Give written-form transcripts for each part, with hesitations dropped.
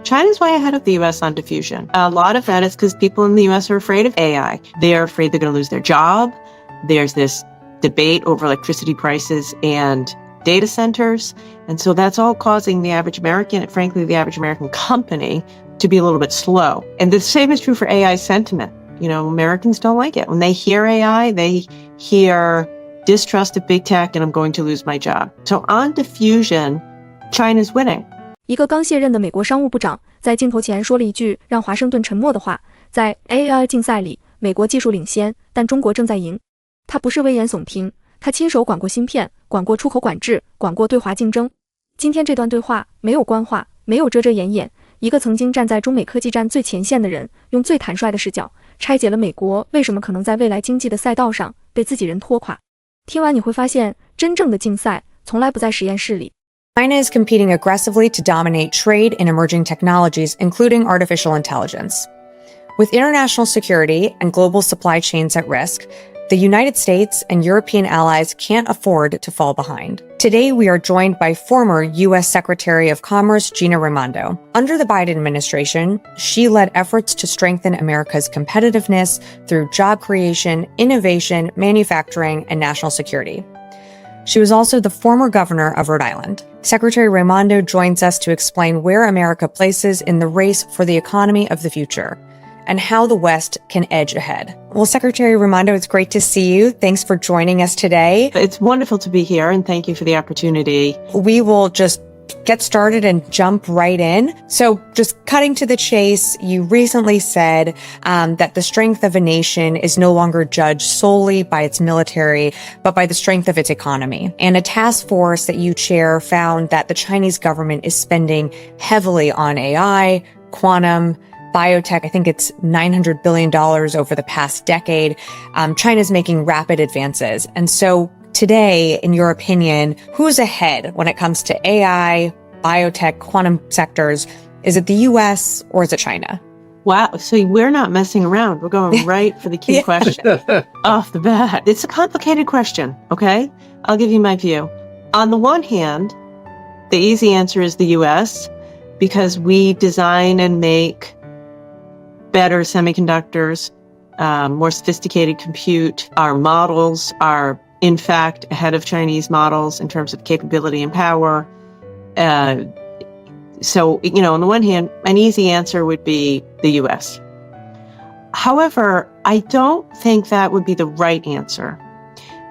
China's way ahead of the U.S. on diffusion. A lot of that is because people in the U.S. are afraid of AI. They're afraid they're going to lose their job. There's this debate over electricity prices and data centers. And so that's all causing the average American, and frankly, the average American company to be a little bit slow. And the same is true for AI sentiment. Americans don't like it. When they hear AI, they hear distrust of big tech and I'm going to lose my job. So on diffusion, China's winning. 一个刚卸任的美国商务部长在镜头前说了一句让华盛顿沉默的话，在 AI 竞赛里，美国技术领先，但中国正在赢。他不是危言耸听，他亲手管过芯片，管过出口管制，管过对华竞争。今天这段对话没有官话，没有遮遮掩掩，一个曾经站在中美科技战最前线的人，用最坦率的视角拆解了美国为什么可能在未来经济的赛道上被自己人拖垮。听完你会发现，真正的竞赛从来不在实验室里。China is competing aggressively to dominate trade in emerging technologies, including artificial intelligence. With international security and global supply chains at risk, the United States and European allies can't afford to fall behind. Today, we are joined by former U.S. Secretary of Commerce Gina Raimondo. Under the Biden administration, she led efforts to strengthen America's competitiveness through job creation, innovation, manufacturing, and national security. She was also the former governor of Rhode Island. Secretary Raimondo joins us to explain where America places in the race for the economy of the future and how the West can edge ahead. Well, Secretary Raimondo, it's great to see you. Thanks for joining us today. It's wonderful to be here, and thank you for the opportunity. We will just get started and jump right in. So just cutting to the chase, you recently said that the strength of a nation is no longer judged solely by its military, but by the strength of its economy. And a task force that you chair found that the Chinese government is spending heavily on AI, quantum, biotech. I think it's $900 billion over the past decade. China's making rapid advances. And so today, in your opinion, who's ahead when it comes to AI, biotech, quantum sectors? Is it the US or is it China? Wow. So we're not messing around. We're going right for the key question off the bat. It's a complicated question. Okay. I'll give you my view. On the one hand, the easy answer is the US because we design and make better semiconductors, more sophisticated compute. Our models are, in fact, ahead of Chinese models in terms of capability and power. So, on the one hand, an easy answer would be the US. However, I don't think that would be the right answer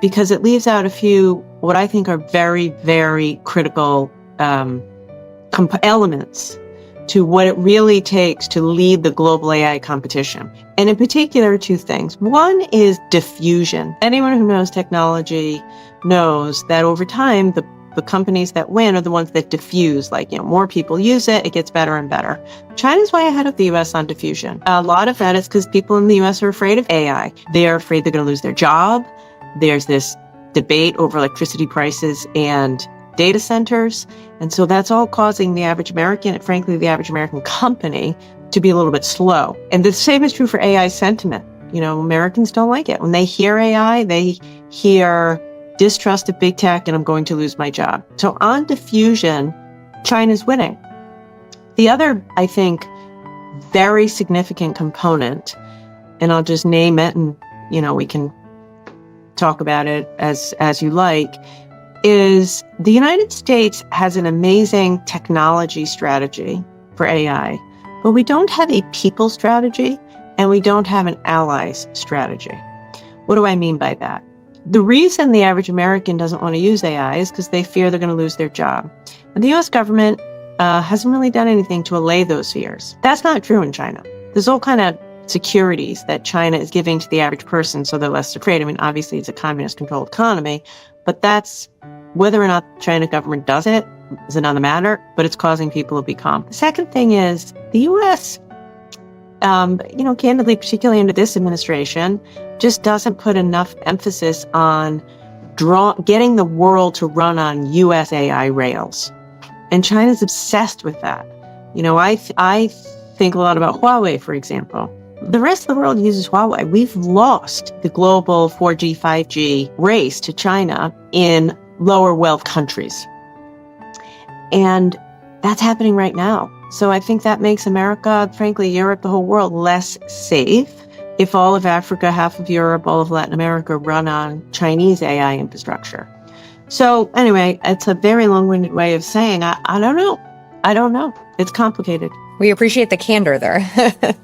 because it leaves out a few, what I think are very, very critical elements to what it really takes to lead the global AI competition. And in particular, two things. One is diffusion. Anyone who knows technology knows that over time, the companies that win are the ones that diffuse. More people use it, it gets better and better. China's way ahead of the US on diffusion. A lot of that is because people in the US are afraid of AI. They're afraid they're going to lose their job. There's this debate over electricity prices and data centers. And so that's all causing the average American, and frankly, the average American company to be a little bit slow. And the same is true for AI sentiment. Americans don't like it. When they hear AI, they hear distrust of big tech and I'm going to lose my job. So on diffusion, China's winning. The other, I think, very significant component, and I'll just name it and, we can talk about it as you like, is the United States has an amazing technology strategy for AI, but we don't have a people strategy and we don't have an allies strategy. What do I mean by that? The reason the average American doesn't want to use AI is because they fear they're going to lose their job. And the US government hasn't really done anything to allay those fears. That's not true in China. There's all kind of securities that China is giving to the average person so they're less afraid. I mean, obviously it's a communist-controlled economy, but that's whether or not the China government does it is another matter, but it's causing people to be calm. The second thing is the U.S., candidly, particularly under this administration, just doesn't put enough emphasis on getting the world to run on U.S. AI rails. And China's obsessed with that. I think a lot about Huawei, for example. The rest of the world uses Huawei. We've lost the global 4G, 5G race to China in lower wealth countries. And that's happening right now. So I think that makes America, frankly, Europe, the whole world, less safe if all of Africa, half of Europe, all of Latin America run on Chinese AI infrastructure. So anyway, it's a very long-winded way of saying, I don't know. I don't know. It's complicated. We appreciate the candor there.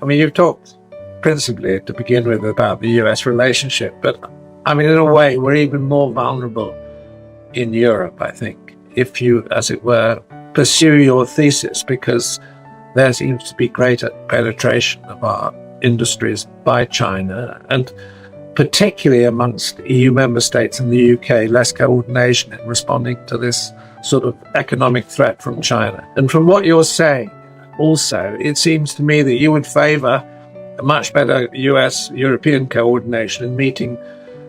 I mean, you've talked principally to begin with about the US relationship, but I mean, in a way, we're even more vulnerable in Europe, I think, if you, as it were, pursue your thesis, because there seems to be greater penetration of our industries by China, and particularly amongst EU member states and the UK, less coordination in responding to this sort of economic threat from China. And from what you're saying, also, it seems to me that you would favour a much better US-European coordination in meeting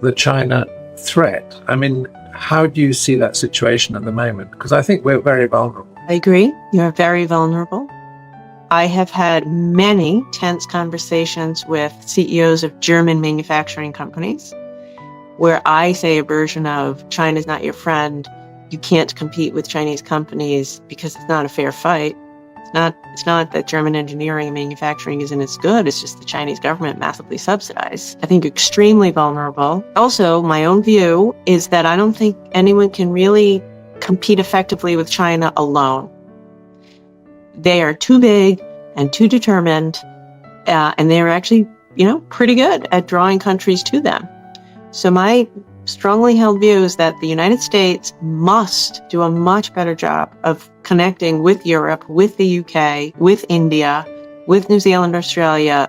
the China threat. I mean, how do you see that situation at the moment? Because I think we're very vulnerable. I agree. You're very vulnerable. I have had many tense conversations with CEOs of German manufacturing companies where I say a version of China's not your friend. You can't compete with Chinese companies because it's not a fair fight. It's not that German engineering and manufacturing isn't as good. It's just the Chinese government massively subsidized. I think you're extremely vulnerable. Also, my own view is that I don't think anyone can really compete effectively with China alone. They are too big and too determined, and they're actually, pretty good at drawing countries to them. So my strongly held view is that the United States must do a much better job of connecting with Europe, with the UK, with India, with New Zealand, Australia,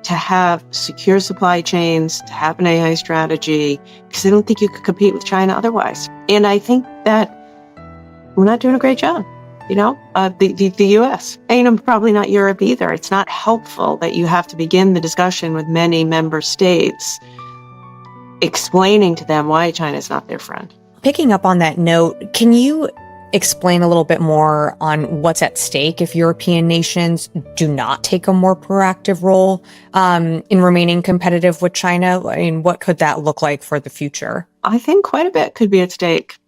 to have secure supply chains, to have an AI strategy, because I don't think you could compete with China otherwise. And I think that we're not doing a great job. The U.S. and probably not Europe either. It's not helpful that you have to begin the discussion with many member states explaining to them why China is not their friend. Picking up on that note, can you explain a little bit more on what's at stake if European nations do not take a more proactive role in remaining competitive with China? I mean, what could that look like for the future? I think quite a bit could be at stake.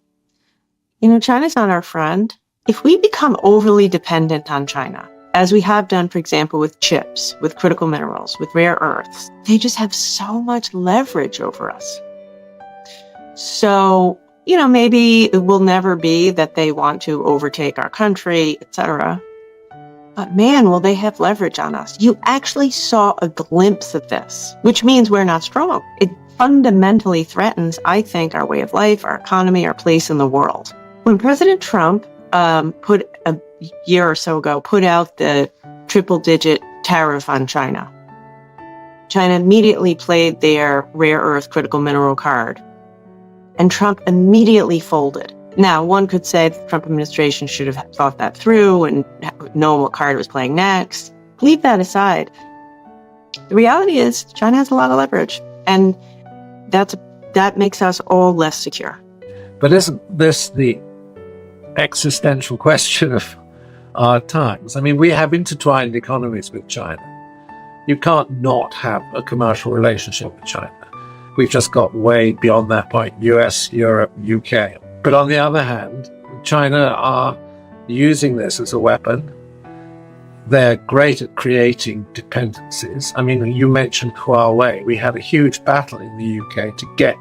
China's not our friend. If we become overly dependent on China, as we have done, for example, with chips, with critical minerals, with rare earths, they just have so much leverage over us. So, maybe it will never be that they want to overtake our country, etc. But man, will they have leverage on us. You actually saw a glimpse of this, which means we're not strong. It fundamentally threatens, I think, our way of life, our economy, our place in the world. When President Trump put a year or so ago, put out the triple-digit tariff on China, China immediately played their rare earth critical mineral card, and Trump immediately folded. Now, one could say the Trump administration should have thought that through and known what card it was playing next. Leave that aside. The reality is China has a lot of leverage, and that makes us all less secure. But isn't this the existential question of our times? I mean, we have intertwined economies with China. You can't not have a commercial relationship with China. We've just got way beyond that point, US, Europe, UK. But on the other hand, China are using this as a weapon. They're great at creating dependencies. I mean, you mentioned Huawei. We had a huge battle in the UK to get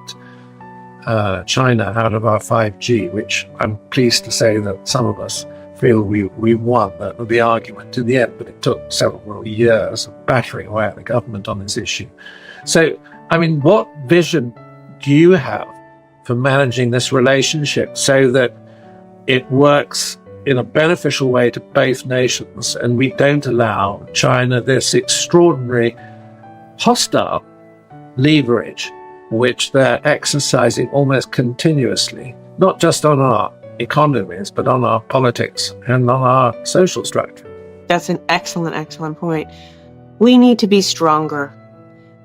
China out of our 5G, which I'm pleased to say that some of us feel we won the argument in the end, but it took several years of battering away at the government on this issue. So, I mean, what vision do you have for managing this relationship so that it works in a beneficial way to both nations and we don't allow China this extraordinary hostile leverage which they're exercising almost continuously, not just on our economies, but on our politics and on our social structure? That's an excellent point. We need to be stronger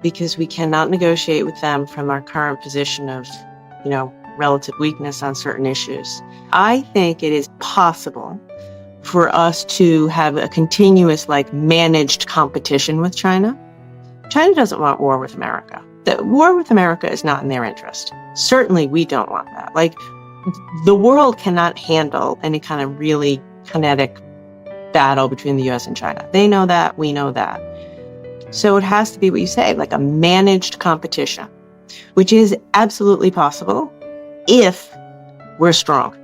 because we cannot negotiate with them from our current position of, relative weakness on certain issues. I think it is possible for us to have a continuous, managed competition with China. China doesn't want war with America. The war with America is not in their interest. Certainly, we don't want that. The world cannot handle any kind of really kinetic battle between the US and China. They know that, we know that. So it has to be what you say, like a managed competition, which is absolutely possible if we're strong,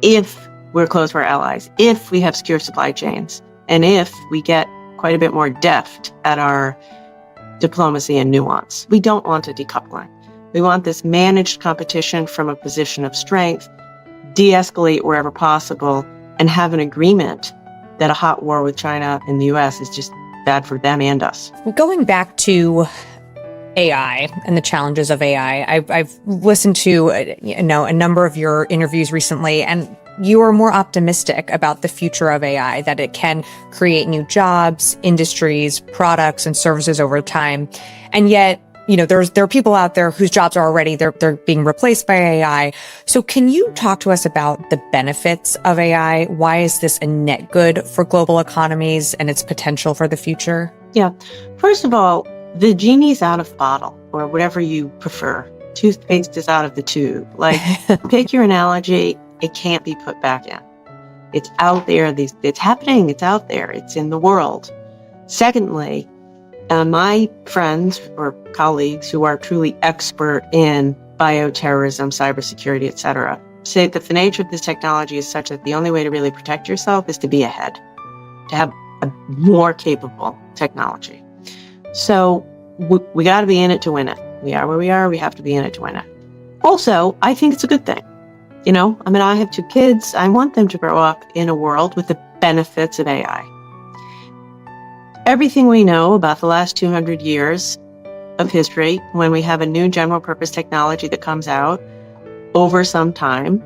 if we're close to our allies, if we have secure supply chains, and if we get quite a bit more deft at our diplomacy and nuance. We don't want a decoupling. We want this managed competition from a position of strength, de-escalate wherever possible, and have an agreement that a hot war with China and the US is just bad for them and us. Going back to AI and the challenges of AI, I've listened to a number of your interviews recently, and you are more optimistic about the future of AI, that it can create new jobs, industries, products, and services over time. And yet, there are people out there whose jobs are already, they're being replaced by AI. So can you talk to us about the benefits of AI? Why is this a net good for global economies and its potential for the future? Yeah. First of all, the genie's out of the bottle, or whatever you prefer. Toothpaste is out of the tube. Like, pick your analogy. It can't be put back in. It's out there. It's happening. It's out there. It's in the world. Secondly, my friends or colleagues who are truly expert in bioterrorism, cybersecurity, etc., say that the nature of this technology is such that the only way to really protect yourself is to be ahead, to have a more capable technology. So we got to be in it to win it. We are where we are. We have to be in it to win it. Also, I think it's a good thing. I have 2 kids. I want them to grow up in a world with the benefits of AI. Everything we know about the last 200 years of history, when we have a new general purpose technology that comes out over some time,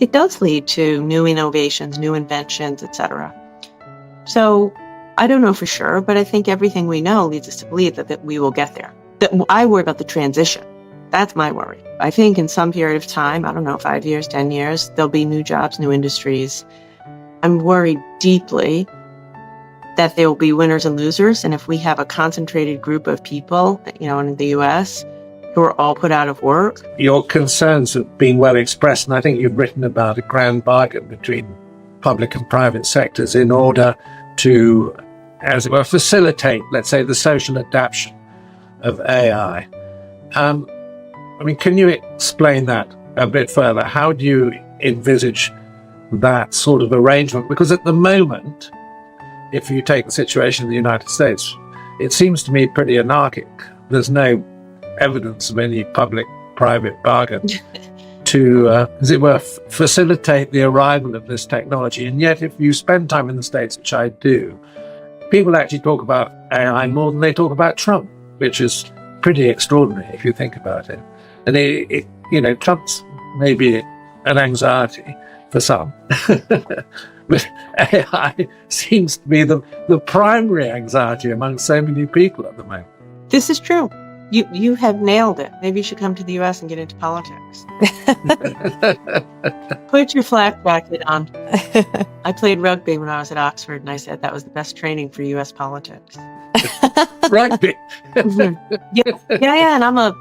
it does lead to new innovations, new inventions, etc. So I don't know for sure, but I think everything we know leads us to believe that we will get there. I worry about the transition. That's my worry. I think in some period of time, I don't know, 5 years, 10 years, there'll be new jobs, new industries. I'm worried deeply that there will be winners and losers. And if we have a concentrated group of people, in the US, who are all put out of work. Your concerns have been well expressed, and I think you've written about a grand bargain between public and private sectors in order to, as it were, facilitate, let's say, the social adaptation of AI. Can you explain that a bit further? How do you envisage that sort of arrangement? Because at the moment, if you take the situation in the United States, it seems to me pretty anarchic. There's no evidence of any public-private bargain to, as it were, facilitate the arrival of this technology. And yet, if you spend time in the States, which I do, people actually talk about AI more than they talk about Trump, which is pretty extraordinary if you think about it. And Trump's maybe an anxiety for some. But AI seems to be the primary anxiety among so many people at the moment. This is true. You have nailed it. Maybe you should come to the US and get into politics. Put your flak jacket on. I played rugby when I was at Oxford, and I said that was the best training for US politics. Rugby. Yeah, and I'm a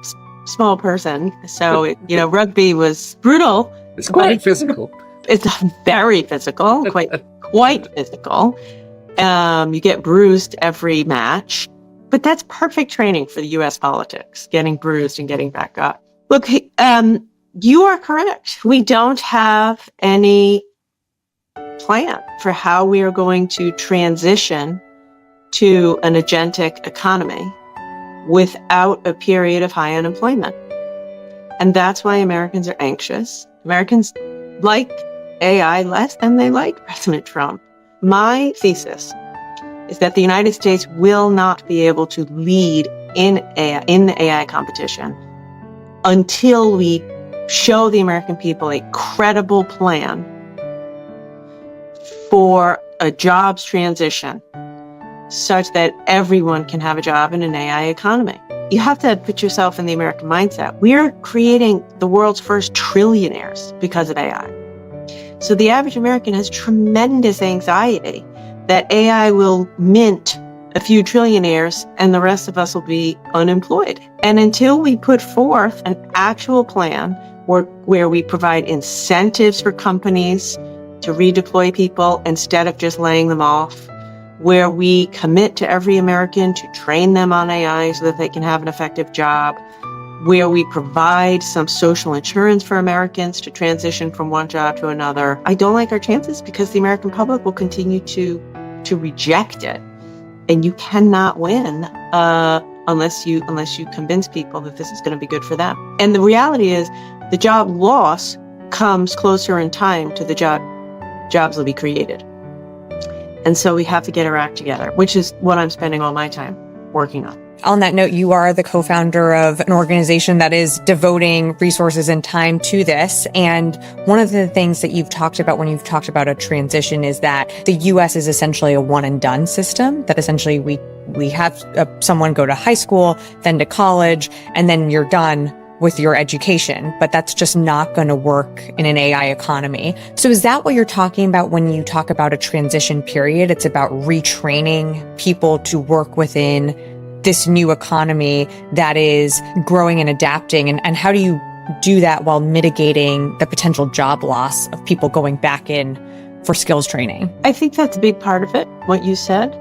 small person, so rugby was brutal. It's quite physical. It's very physical, quite physical. You get bruised every match, but that's perfect training for the U.S. politics, getting bruised and getting back up. Look, you are correct. We don't have any plan for how we are going to transition to an agentic economy without a period of high unemployment. And that's why Americans are anxious. Americans like AI less than they like President Trump. My thesis is that the United States will not be able to lead in the AI competition until we show the American people a credible plan for a jobs transition such that everyone can have a job in an AI economy. You have to put yourself in the American mindset. We're creating the world's first trillionaires because of AI. So the average American has tremendous anxiety that AI will mint a few trillionaires and the rest of us will be unemployed. And until we put forth an actual plan where we provide incentives for companies to redeploy people instead of just laying them off, where we commit to every American to train them on AI so that they can have an effective job, where we provide some social insurance for Americans to transition from one job to another. I don't like our chances because the American public will continue to reject it. And you cannot win unless you convince people that this is going to be good for them. And the reality is the job loss comes closer in time to the jobs will be created. And so we have to get our act together, which is what I'm spending all my time working on. On that note, you are the co-founder of an organization that is devoting resources and time to this. And one of the things that you've talked about when you've talked about a transition is that the US is essentially a one and done system, that essentially we have someone go to high school, then to college, and then you're done with your education, but that's just not going to work in an AI economy. So is that what you're talking about when you talk about a transition period? It's about retraining people to work within this new economy that is growing and adapting. And how do you do that while mitigating the potential job loss of people going back in for skills training? I think that's a big part of it, what you said.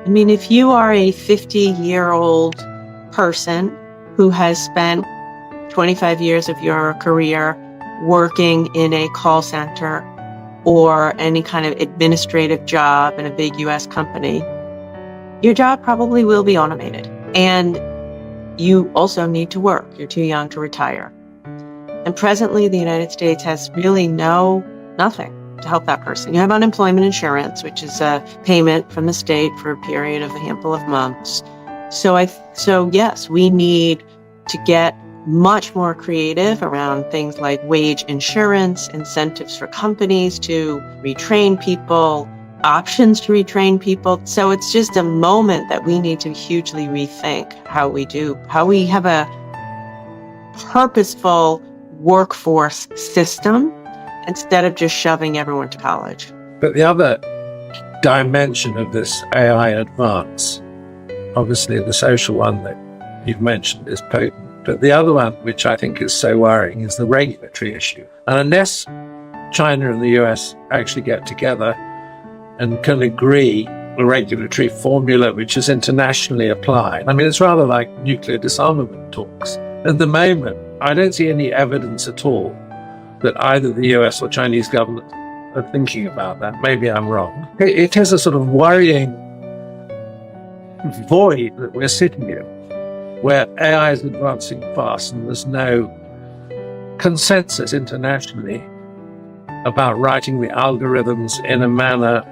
I mean, if you are a 50-year-old person who has spent 25 years of your career working in a call center or any kind of administrative job in a big US company, your job probably will be automated. And you also need to work. You're too young to retire. And presently, the United States has really nothing to help that person. You have unemployment insurance, which is a payment from the state for a period of a handful of months. So yes, we need to get much more creative around things like wage insurance, incentives for companies to retrain people, options to retrain people. So it's just a moment that we need to hugely rethink how we have a purposeful workforce system instead of just shoving everyone to college. But the other dimension of this AI advance, obviously the social one that you've mentioned is potent, but the other one, which I think is so worrying, is the regulatory issue. And unless China and the US actually get together and can agree a regulatory formula which is internationally applied, I mean, it's rather like nuclear disarmament talks. At the moment, I don't see any evidence at all that either the US or Chinese government are thinking about that. Maybe I'm wrong. It is a sort of worrying void that we're sitting in, where AI is advancing fast and there's no consensus internationally about writing the algorithms in a manner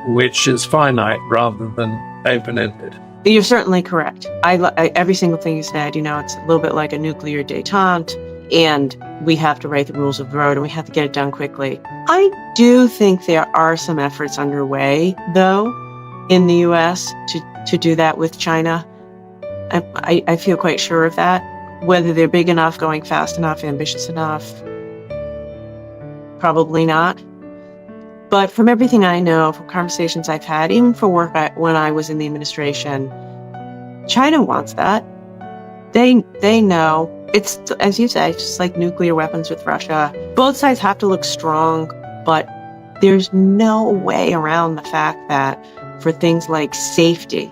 which is finite rather than open-ended. You're certainly correct. Every single thing you said, it's a little bit like a nuclear détente, and we have to write the rules of the road and we have to get it done quickly. I do think there are some efforts underway, though, in the US to do that with China. I feel quite sure of that. Whether they're big enough, going fast enough, ambitious enough, probably not. But from everything I know, from conversations I've had, even for work when I was in the administration, China wants that. They know. It's, as you say, just like nuclear weapons with Russia. Both sides have to look strong, but there's no way around the fact that for things like safety,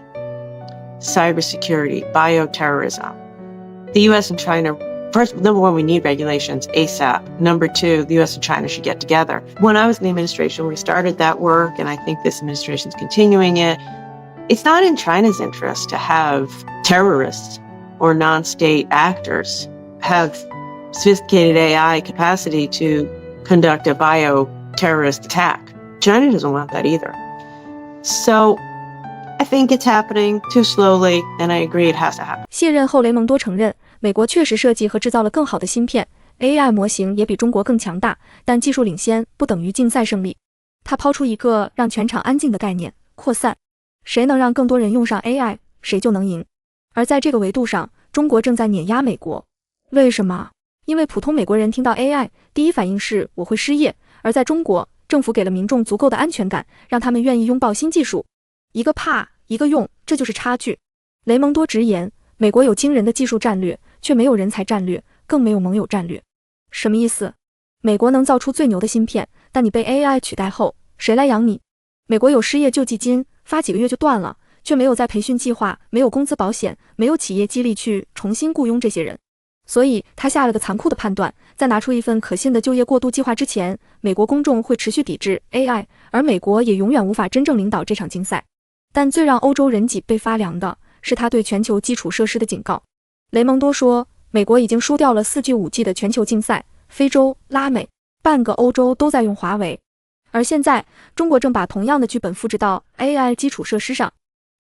cybersecurity, bioterrorism, the US and China, first, number one, we need regulations ASAP. Number two, the US and China should get together. When I was in the administration, we started that work, and I think this administration's continuing it. It's not in China's interest to have terrorists or non-state actors have sophisticated AI capacity to conduct a bioterrorist attack. China doesn't want that either. So I think it's happening too slowly, and I agree it has to happen. 卸任后，雷蒙多承认，美国确实设计和制造了更好的芯片 ，AI 模型也比中国更强大，但技术领先不等于竞赛胜利。他抛出一个让全场安静的概念：扩散。谁能让更多人用上 AI， 谁就能赢。而在这个维度上，中国正在碾压美国。为什么？因为普通美国人听到 AI， 第一反应是我会失业，而在中国，政府给了民众足够的安全感，让他们愿意拥抱新技术。一个怕，一个用，这就是差距。雷蒙多直言，美国有惊人的技术战略，却没有人才战略，更没有盟友战略。什么意思？美国能造出最牛的芯片，但你被 AI 取代后，谁来养你？美国有失业救济金，发几个月就断了，却没有在培训计划，没有工资保险，没有企业激励去重新雇佣这些人。所以他下了个残酷的判断，在拿出一份可信的就业过渡计划之前，美国公众会持续抵制 AI， 而美国也永远无法真正领导这场竞赛。但最让欧洲人脊背发凉的是他对全球基础设施的警告。雷蒙多说，美国已经输掉了4G、5G 的全球竞赛，非洲、拉美，半个欧洲都在用华为。而现在，中国正把同样的剧本复制到 AI 基础设施上。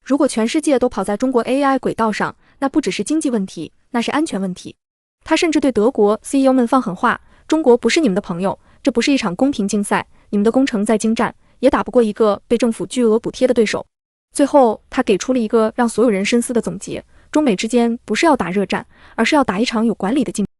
如果全世界都跑在中国 AI 轨道上，那不只是经济问题，那是安全问题。他甚至对德国 CEO 们放狠话，中国不是你们的朋友，这不是一场公平竞赛，你们的工程再精湛，也打不过一个被政府巨额补贴的对手。最后，他给出了一个让所有人深思的总结，中美之间不是要打热战，而是要打一场有管理的竞争。